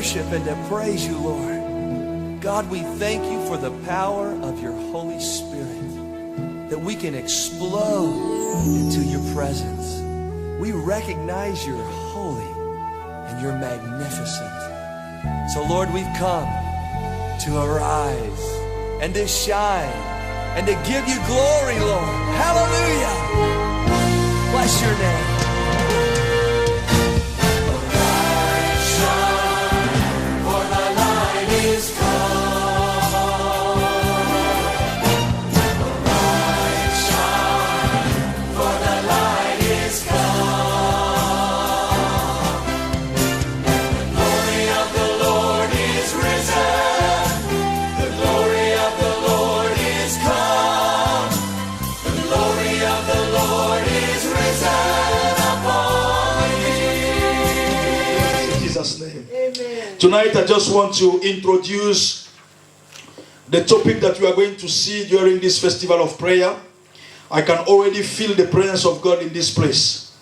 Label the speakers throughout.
Speaker 1: worship and to praise you, Lord. God, we thank you for the power of your Holy Spirit, that we can explode into your presence. We recognize you're holy and you're magnificent. So, Lord, we've come to arise and to shine and to give you glory, Lord. Hallelujah. Bless your name.
Speaker 2: Tonight I just want to introduce the topic that we are going to see during this festival of prayer. I can already feel the presence of God in this place.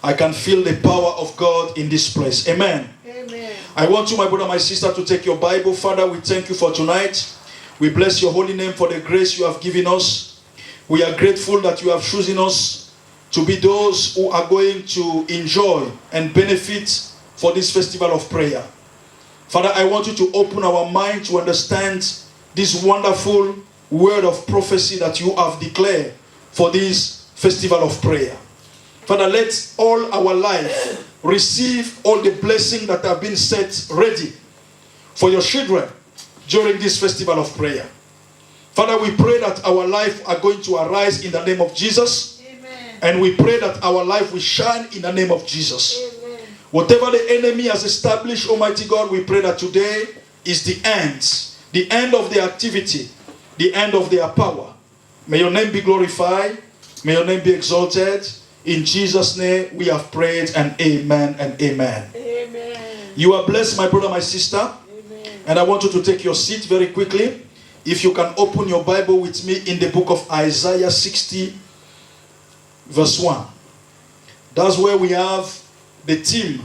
Speaker 2: I can feel the power of God in this place. Amen.
Speaker 3: Amen.
Speaker 2: I want you, my brother, my sister, to take your Bible. Father, we thank you for tonight. We bless your holy name for the grace you have given us. We are grateful that you have chosen us to be those who are going to enjoy and benefit for this festival of prayer. Father, I want you to open our mind to understand this wonderful word of prophecy that you have declared for this festival of prayer. Father, let all our life receive all the blessings that have been set ready for your children during this festival of prayer. Father, we pray that our life are going to arise in the name of Jesus.
Speaker 3: Amen.
Speaker 2: And we pray that our life will shine in the name of Jesus.
Speaker 3: Amen.
Speaker 2: Whatever the enemy has established, Almighty God, we pray that today is the end of their activity, the end of their power. May your name be glorified. May your name be exalted. In Jesus' name we have prayed, and amen and amen.
Speaker 3: Amen.
Speaker 2: You are blessed, my brother, my sister.
Speaker 3: Amen.
Speaker 2: And I want you to take your seat very quickly. If you can open your Bible with me in the book of Isaiah 60, verse 1. That's where we have the theme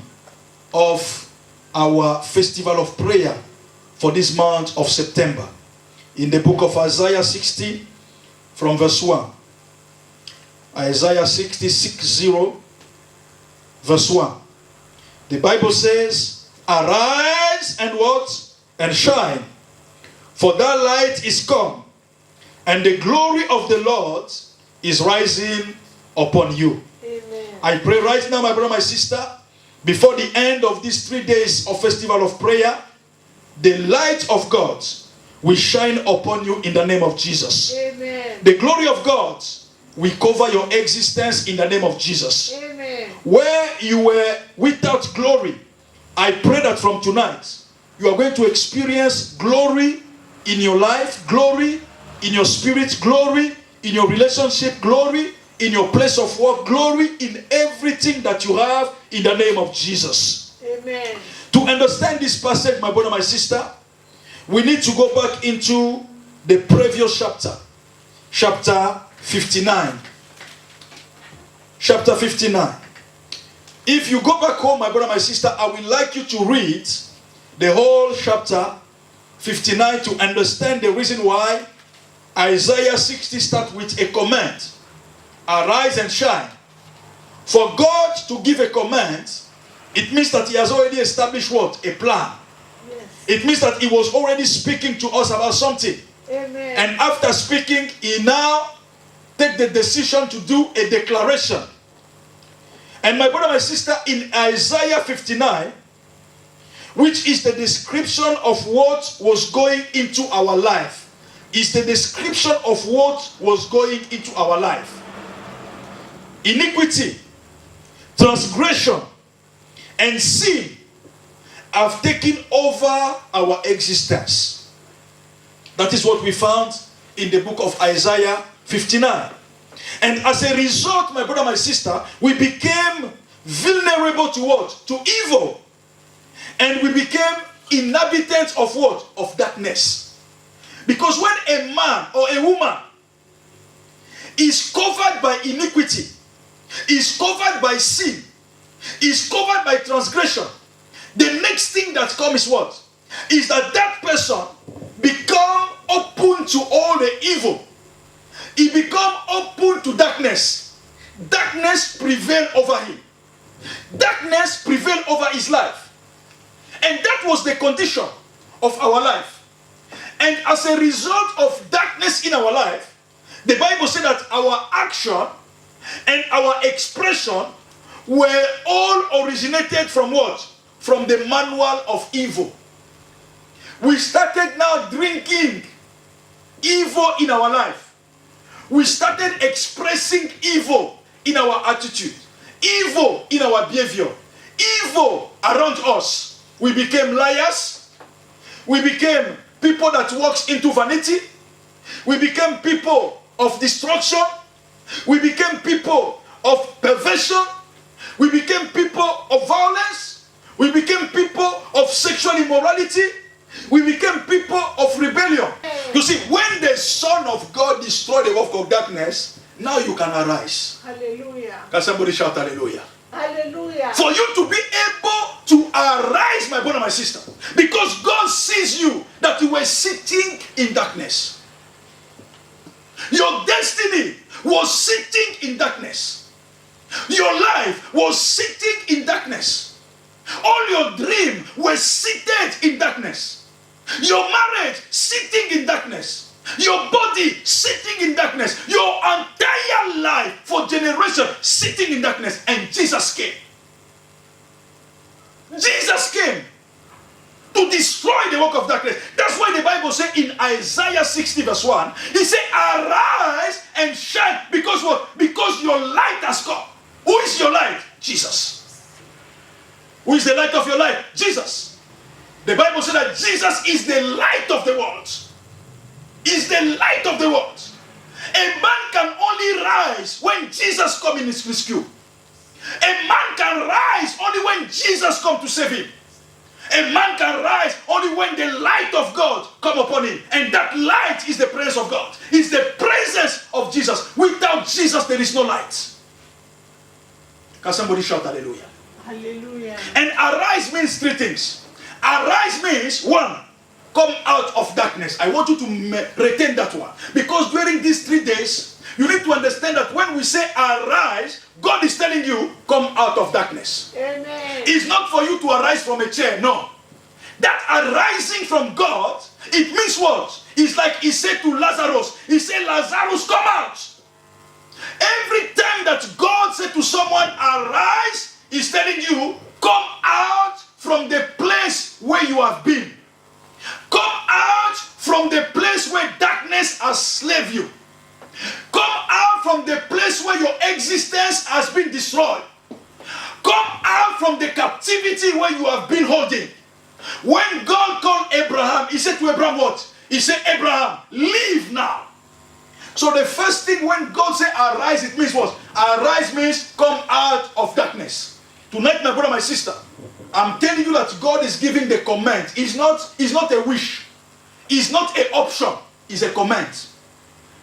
Speaker 2: of our festival of prayer for this month of September. In the book of Isaiah 60, from verse 1. Isaiah 60, verse 1. The Bible says, arise and what? And shine. For that light is come, and the glory of the Lord is rising upon you.
Speaker 3: Amen.
Speaker 2: I pray right now, my brother, my sister, before the end of these 3 days of festival of prayer, the light of God will shine upon you in the name of Jesus.
Speaker 3: Amen.
Speaker 2: The glory of God will cover your existence in the name of Jesus.
Speaker 3: Amen.
Speaker 2: Where you were without glory, I pray that from tonight, you are going to experience glory in your life, glory in your spirit, glory in your relationship, glory in your place of work, glory in everything that you have in the name of Jesus.
Speaker 3: Amen.
Speaker 2: To understand this passage, my brother, my sister, we need to go back into the previous chapter. Chapter 59. Chapter 59. If you go back home, my brother, my sister, I would like you to read the whole chapter 59 to understand the reason why Isaiah 60 starts with a command. Arise and shine. For God to give a command, it means that he has already established what? A plan.
Speaker 3: Yes.
Speaker 2: It means that he was already speaking to us about something.
Speaker 3: Amen.
Speaker 2: And after speaking, he now take the decision to do a declaration. And my brother, my sister, in Isaiah 59, which is the description of what was going into our life, is the description of what was going into our life. Iniquity, transgression, and sin have taken over our existence. That is what we found in the book of Isaiah 59. And as a result, my brother, my sister, we became vulnerable to what? To evil. And we became inhabitants of what? Of darkness. Because when a man or a woman is covered by iniquity, is covered by sin, is covered by transgression, the next thing that comes is what? Is that that person become open to all the evil. He become open to darkness. Darkness prevail over him. Darkness prevail over his life. And that was the condition of our life. And as a result of darkness in our life, the Bible said that our action and our expression were all originated from what? From the manual of evil. We started now drinking evil in our life. We started expressing evil in our attitude, evil in our behavior, evil around us. We became liars. We became people that walks into vanity. We became people of destruction. We became people of perversion. We became people of violence. We became people of sexual immorality. We became people of rebellion. You see, when the Son of God destroyed the work of darkness, now you can arise.
Speaker 3: Hallelujah.
Speaker 2: Can somebody shout hallelujah?
Speaker 3: Hallelujah.
Speaker 2: For you to be able to arise, my brother, my sister, because God sees you that you were sitting in darkness. Your destiny was sitting in darkness. Your life was sitting in darkness. All your dreams were seated in darkness. Your marriage sitting in darkness. Your body sitting in darkness. Your entire life for generations sitting in darkness. And Jesus came. Jesus came to destroy the work of darkness. That's why the Bible says in Isaiah 60 verse 1, he said, arise and shine. Because what? Because your light has come. Who is your light? Jesus. Who is the light of your life? Jesus. The Bible says that Jesus is the light of the world. Is the light of the world. A man can only rise when Jesus comes in his rescue. A man can rise only when Jesus comes to save him. A man can rise only when the light of God comes upon him. And that light is the presence of God. It's the presence of Jesus. Without Jesus, there is no light. Can somebody shout hallelujah?
Speaker 3: Hallelujah.
Speaker 2: And arise means three things. Arise means, one, come out of darkness. I want you to retain that one. Because during these 3 days, you need to understand that when we say arise, God is telling you, come out of darkness.
Speaker 3: Amen.
Speaker 2: It's not for you to arise from a chair, no. That arising from God, it means what? It's like he said to Lazarus. He said, Lazarus, come out. Every time that God said to someone, arise, he's telling you, come out from the place where you have been. Come out from the place where darkness has slaved you. Come out from the place where your existence has been destroyed. Come out from the captivity where you have been holding. When God called Abraham, he said to Abraham what? He said, Abraham, leave now. So the first thing when God said arise, it means what? Arise means come out of darkness. Tonight, my brother, my sister, I'm telling you that God is giving the command. It's not a wish. It's not an option. It's a command.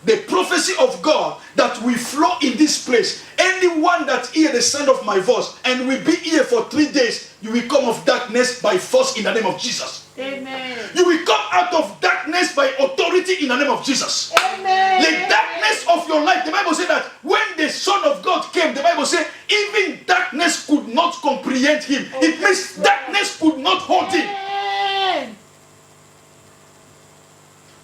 Speaker 2: The prophecy of God that will flow in this place. Anyone that hear the sound of my voice and will be here for 3 days, you will come of darkness by force in the name of Jesus.
Speaker 3: Amen.
Speaker 2: You will come out of darkness by authority in the name of Jesus.
Speaker 3: Amen.
Speaker 2: The darkness of your life, the Bible said that when the Son of God came, the Bible said even darkness could not comprehend him. It means darkness could not hold him.
Speaker 3: Amen.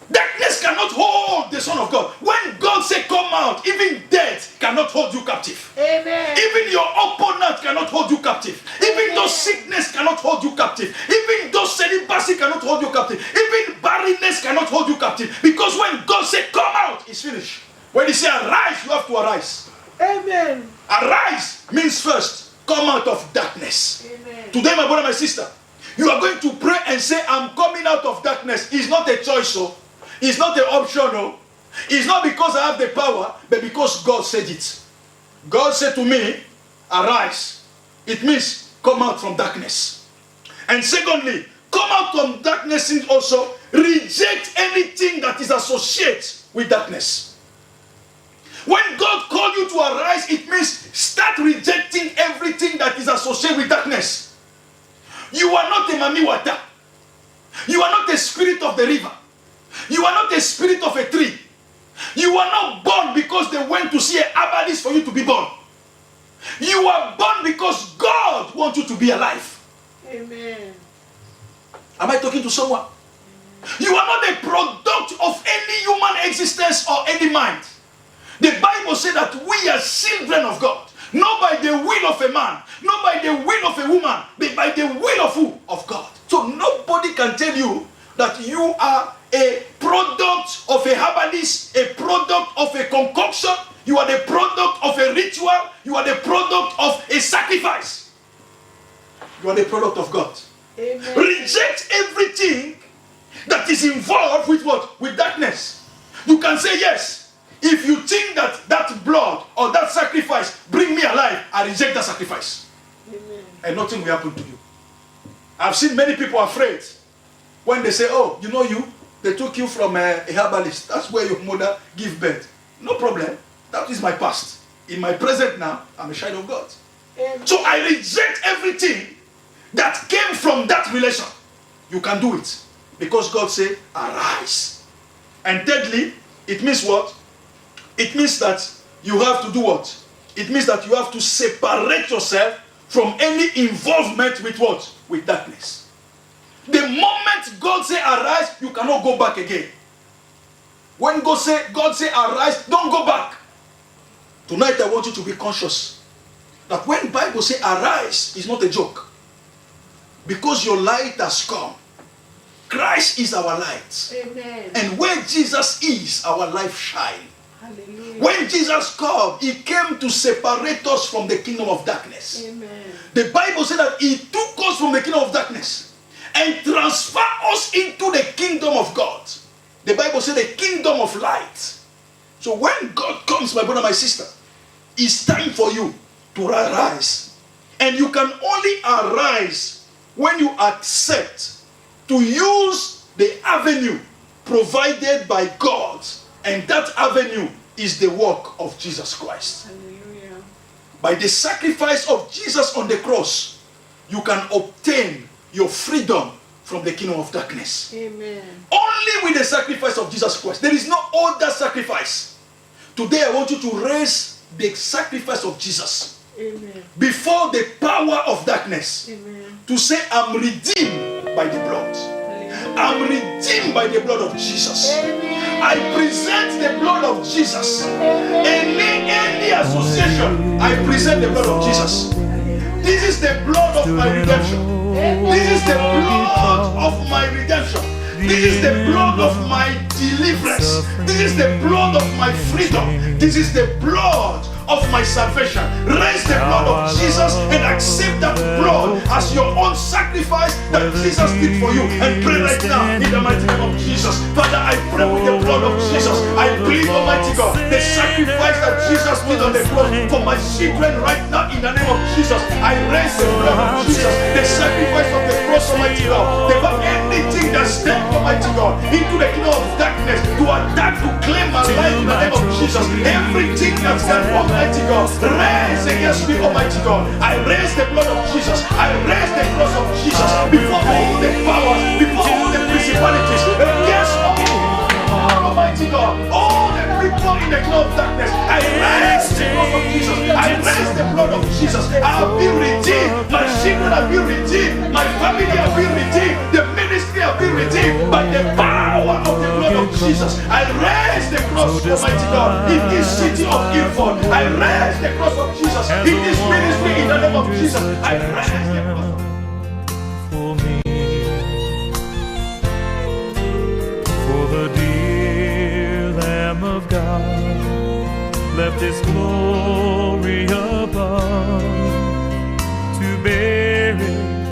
Speaker 2: Darkness cannot hold the Son of God. When God said come out, even death cannot hold you captive.
Speaker 3: Amen.
Speaker 2: Even your opponent cannot hold you captive. Even though sickness cannot hold you captive. Even though celibacy cannot hold you captive. Even barrenness cannot hold you captive. Because when God said come out, it's finished. When he said arise, you have to arise.
Speaker 3: Amen.
Speaker 2: Arise means first, come out of darkness.
Speaker 3: Amen.
Speaker 2: Today, my brother, my sister, you are going to pray and say, I'm coming out of darkness. It's not a choice, so. It's not an option, no. It's not because I have the power, but because God said it. God said to me, arise. It means come out from darkness. And secondly, come out from darkness means also reject anything that is associated with darkness. When God called you to arise, it means start rejecting everything that is associated with darkness. You are not a Mami Wata. You are not a spirit of the river. You are not a spirit of a tree. You are not born because they went to see a herbalist for you to be born. You are born because God wants you to be alive.
Speaker 3: Amen.
Speaker 2: Am I talking to someone? You are not a product of any human existence or any mind. The Bible says that we are children of God. Not by the will of a man, not by the will of a woman, but by the will of who? Of God. So nobody can tell you that you are a product of a herbalist, a product of a concoction. You are the product of a ritual. You are the product of a sacrifice. You are the product of God.
Speaker 3: Amen.
Speaker 2: Reject everything that is involved with what? With darkness. You can say yes. If you think that that blood or that sacrifice bring me alive, I reject that sacrifice.
Speaker 3: Amen.
Speaker 2: And nothing will happen to you. I've seen many people afraid when they say, oh, you know they took you from a herbalist. That's where your mother gave birth. No problem. That is my past. In my present now, I'm a child of God.
Speaker 3: Amen.
Speaker 2: So I reject everything that came from that relation. You can do it. Because God said, arise. And thirdly, it means what? It means that you have to do what? It means that you have to separate yourself from any involvement with what? With darkness. The moment God say arise, you cannot go back again. When God say arise, don't go back. Tonight I want you to be conscious that when the Bible say arise, it's not a joke. Because your light has come. Christ is our light.
Speaker 3: Amen.
Speaker 2: And where Jesus is, our life shine.
Speaker 3: Hallelujah.
Speaker 2: When Jesus came, he came to separate us from the kingdom of darkness.
Speaker 3: Amen.
Speaker 2: The Bible said that he took us from the kingdom of darkness and transferred us into the kingdom of God. The Bible said the kingdom of light. So when God comes, my brother, my sister, it's time for you to arise. And you can only arise when you accept to use the avenue provided by God. And that avenue is the work of Jesus Christ.
Speaker 3: Hallelujah.
Speaker 2: By the sacrifice of Jesus on the cross, you can obtain your freedom from the kingdom of darkness.
Speaker 3: Amen.
Speaker 2: Only with the sacrifice of Jesus Christ. There is no other sacrifice. Today I want you to raise the sacrifice of Jesus
Speaker 3: Amen.
Speaker 2: before the power of darkness.
Speaker 3: Amen.
Speaker 2: To say, I'm redeemed by the blood.
Speaker 3: Hallelujah.
Speaker 2: I'm redeemed by the blood of Jesus.
Speaker 3: Amen.
Speaker 2: I present the blood of Jesus. Any association, I present the blood of Jesus. This is the blood of my redemption. This is the blood of my redemption. This is the blood of my deliverance. This is the blood of my freedom. This is the blood of my salvation. Raise the blood of Jesus and accept that blood as your own sacrifice that Jesus did for you. And pray right now in the mighty name of Jesus. Father, I pray with the blood of Jesus. I believe, Almighty God, the sacrifice that Jesus did on the cross for my children right now in the name of Jesus. I raise the blood of Jesus, the sacrifice of the cross, Almighty God. Never anything that stands, Almighty God, into the kingdom of darkness to attack, to claim my life in the name of Jesus. Everything that stands, Almighty God, raise against me, Almighty God. I raise the blood of Jesus. I raise the cross of Jesus before all the powers, before all the principalities, against all, Almighty God, all the people in the kingdom of darkness. I raise the cross of Jesus. I raise the blood of Jesus. I have been redeemed. My children have been redeemed. My family have been redeemed. The ministry have been redeemed by the power of the blood of Jesus. I raise the cross, Almighty God, in this city of Ilford. I raise the cross of Jesus in this ministry in the name of Jesus. I raise the cross
Speaker 4: for me, for the dear Lamb of God left His glory